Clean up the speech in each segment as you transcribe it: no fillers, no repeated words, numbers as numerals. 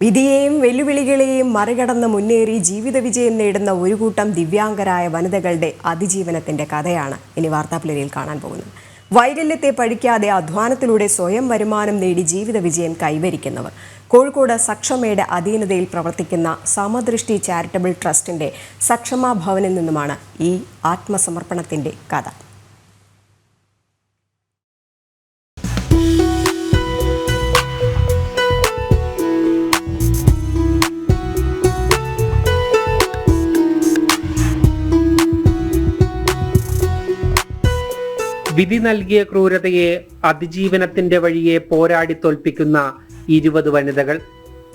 വിധിയെയും വെല്ലുവിളികളെയും മറികടന്ന് മുന്നേറി ജീവിത വിജയം നേടുന്ന ഒരു കൂട്ടം ദിവ്യാംഗരായ വനിതകളുടെ അതിജീവനത്തിന്റെ കഥയാണ് ഇനി വാർത്താപ്ലരിയിൽ കാണാൻ പോകുന്നത്. വൈകല്യത്തെ പഠിക്കാതെ അധ്വാനത്തിലൂടെ സ്വയം വരുമാനം നേടി ജീവിത വിജയം കൈവരിക്കുന്നവർ. കോഴിക്കോട് സക്ഷമയുടെ അധീനതയിൽ പ്രവർത്തിക്കുന്ന സമദൃഷ്ടി ചാരിറ്റബിൾ ട്രസ്റ്റിന്റെ സക്ഷമ ഭവനിൽ നിന്നുമാണ് ഈ ആത്മസമർപ്പണത്തിന്റെ കഥ. വിധി നൽകിയ ക്രൂരതയെ അതിജീവനത്തിന്റെ വഴിയെ പോരാടി തോൽപ്പിക്കുന്ന 20 വനിതകൾ.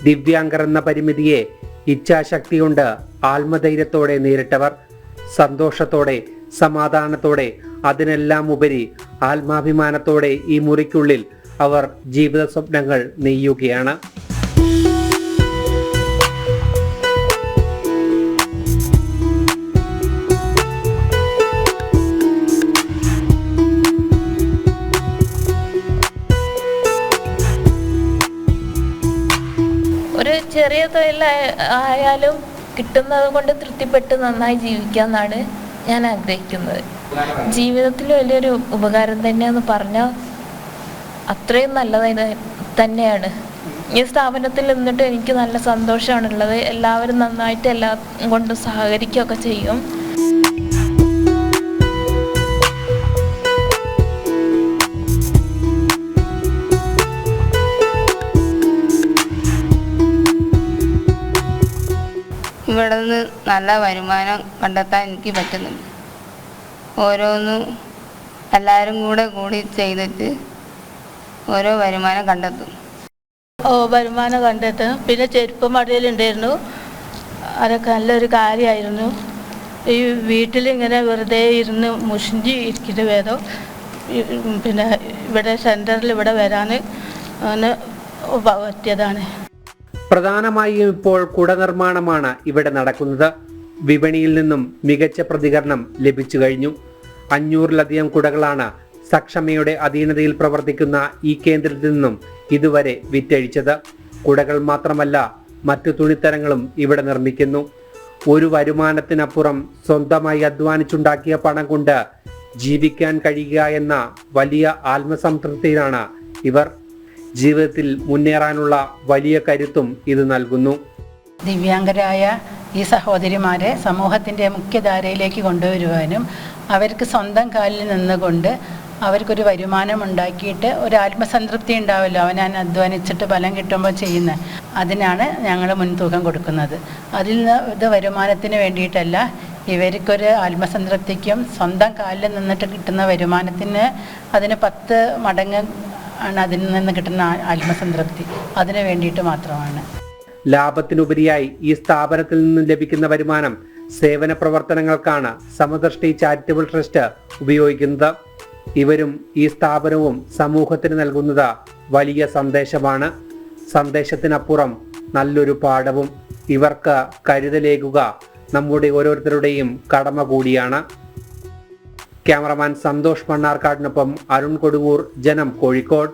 ദിവ്യാംഗർ എന്ന പരിമിതിയെ ഇച്ഛാശക്തി കൊണ്ട് ആത്മധൈര്യത്തോടെ നേരിട്ടവർ. സന്തോഷത്തോടെ, സമാധാനത്തോടെ, അതിനെല്ലാം ഉപരി ആത്മാഭിമാനത്തോടെ ഈ മുറിക്കുള്ളിൽ അവർ ജീവിത സ്വപ്നങ്ങൾ നെയ്യുകയാണ്. ഒരു ചെറിയ തൊഴിലായാലും കിട്ടുന്നത് കൊണ്ട് തൃപ്തിപ്പെട്ട് നന്നായി ജീവിക്കാമെന്നാണ് ഞാൻ ആഗ്രഹിക്കുന്നത്. ജീവിതത്തിൽ വലിയൊരു ഉപകാരം തന്നെയെന്ന് പറഞ്ഞാൽ അത്രയും നല്ലത് തന്നെയാണ്. ഈ സ്ഥാപനത്തിൽ നിന്നിട്ട് എനിക്ക് നല്ല സന്തോഷമാണുള്ളത്. എല്ലാവരും നന്നായിട്ട് എല്ലാം കൊണ്ടും സഹകരിക്കുകയൊക്കെ ചെയ്യും. ഇവിടെ നിന്ന് നല്ല വരുമാനം കണ്ടെത്താൻ എനിക്ക് പറ്റുന്നുണ്ട്. ഓരോന്നും എല്ലാവരും കൂടി ചെയ്തിട്ട് ഓരോ വരുമാനം കണ്ടെത്തും. വരുമാനം കണ്ടെത്തും. പിന്നെ ചെരുപ്പ് മടയിലുണ്ടായിരുന്നു, അതൊക്കെ നല്ലൊരു കാര്യമായിരുന്നു. ഈ വീട്ടിലിങ്ങനെ വെറുതെ ഇരുന്ന് മുഷിഞ്ചി ഇരിക്കുന്ന വേദം പിന്നെ ഇവിടെ സെൻറ്ററിൽ ഇവിടെ വരാൻ അങ്ങനെ പറ്റിയതാണ്. പ്രധാനമായും ഇപ്പോൾ കുടനിർമ്മാണമാണ് ഇവിടെ നടക്കുന്നത്. വിപണിയിൽ നിന്നും മികച്ച പ്രതികരണം ലഭിച്ചു കഴിഞ്ഞു. 500-ലധികം കുടകളാണ് സക്ഷമയുടെ അധീനതയിൽ പ്രവർത്തിക്കുന്ന ഈ കേന്ദ്രത്തിൽ നിന്നും ഇതുവരെ വിറ്റഴിച്ചത്. കുടകൾ മാത്രമല്ല, മറ്റു തുണിത്തരങ്ങളും ഇവിടെ നിർമ്മിക്കുന്നു. ഒരു വരുമാനത്തിനപ്പുറം സ്വന്തമായി അധ്വാനിച്ചുണ്ടാക്കിയ പണം കൊണ്ട് ജീവിക്കാൻ കഴിയുക എന്ന വലിയ ആത്മസംതൃപ്തിയിലാണ് ഇവർ. ജീവിതത്തിൽ മുന്നേറാനുള്ള വലിയ കരുത്തും ഇത് നൽകുന്നു. ദിവ്യാംഗരായ ഈ സഹോദരിമാരെ സമൂഹത്തിൻ്റെ മുഖ്യധാരയിലേക്ക് കൊണ്ടുവരുവാനും അവർക്ക് സ്വന്തം കാലിൽ നിന്നുകൊണ്ട് അവർക്കൊരു വരുമാനം ഉണ്ടാക്കിയിട്ട് ഒരു ആത്മസംതൃപ്തി ഉണ്ടാവുമല്ലോ, അവനാൻ അധ്വാനിച്ചിട്ട് ഫലം കിട്ടുമ്പോൾ ചെയ്യുന്നത്. അതിനാണ് ഞങ്ങൾ മുൻതൂക്കം കൊടുക്കുന്നത്. അതിൽ നിന്ന് ഇത് വരുമാനത്തിന് വേണ്ടിയിട്ടല്ല, ഇവർക്കൊരു ആത്മസംതൃപ്തിക്കും സ്വന്തം കാലിൽ നിന്നിട്ട് കിട്ടുന്ന വരുമാനത്തിന് അതിന് 10 മടങ്ങ് ആണ് അതിൽ നിന്ന് കിട്ടുന്ന ആത്മസംതൃപ്തി. അതിനു വേണ്ടിയിട്ട് മാത്രമാണ്. ലാഭത്തിനുപരിയായി ഈ സ്ഥാപനത്തിൽ നിന്നും ലഭിക്കുന്ന വരുമാനം സേവന പ്രവർത്തനങ്ങൾക്കാണ് സമദൃഷ്ടി ചാരിറ്റബിൾ ട്രസ്റ്റ് ഉപയോഗിക്കുന്നത്. ഇവരും ഈ സ്ഥാപനവും സമൂഹത്തിന് നൽകുന്നത് വലിയ സന്ദേശമാണ്. സന്ദേശത്തിനപ്പുറം നല്ലൊരു പാഠവും. ഇവർക്ക് കരുതലേകുക നമ്മുടെ ഓരോരുത്തരുടെയും കടമ കൂടിയാണ്. ക്യാമറമാൻ സന്തോഷ് മണ്ണാർക്കാടിനൊപ്പം അരുൺ കൊടുങ്ങൂർ, ജനം, കോഴിക്കോട്.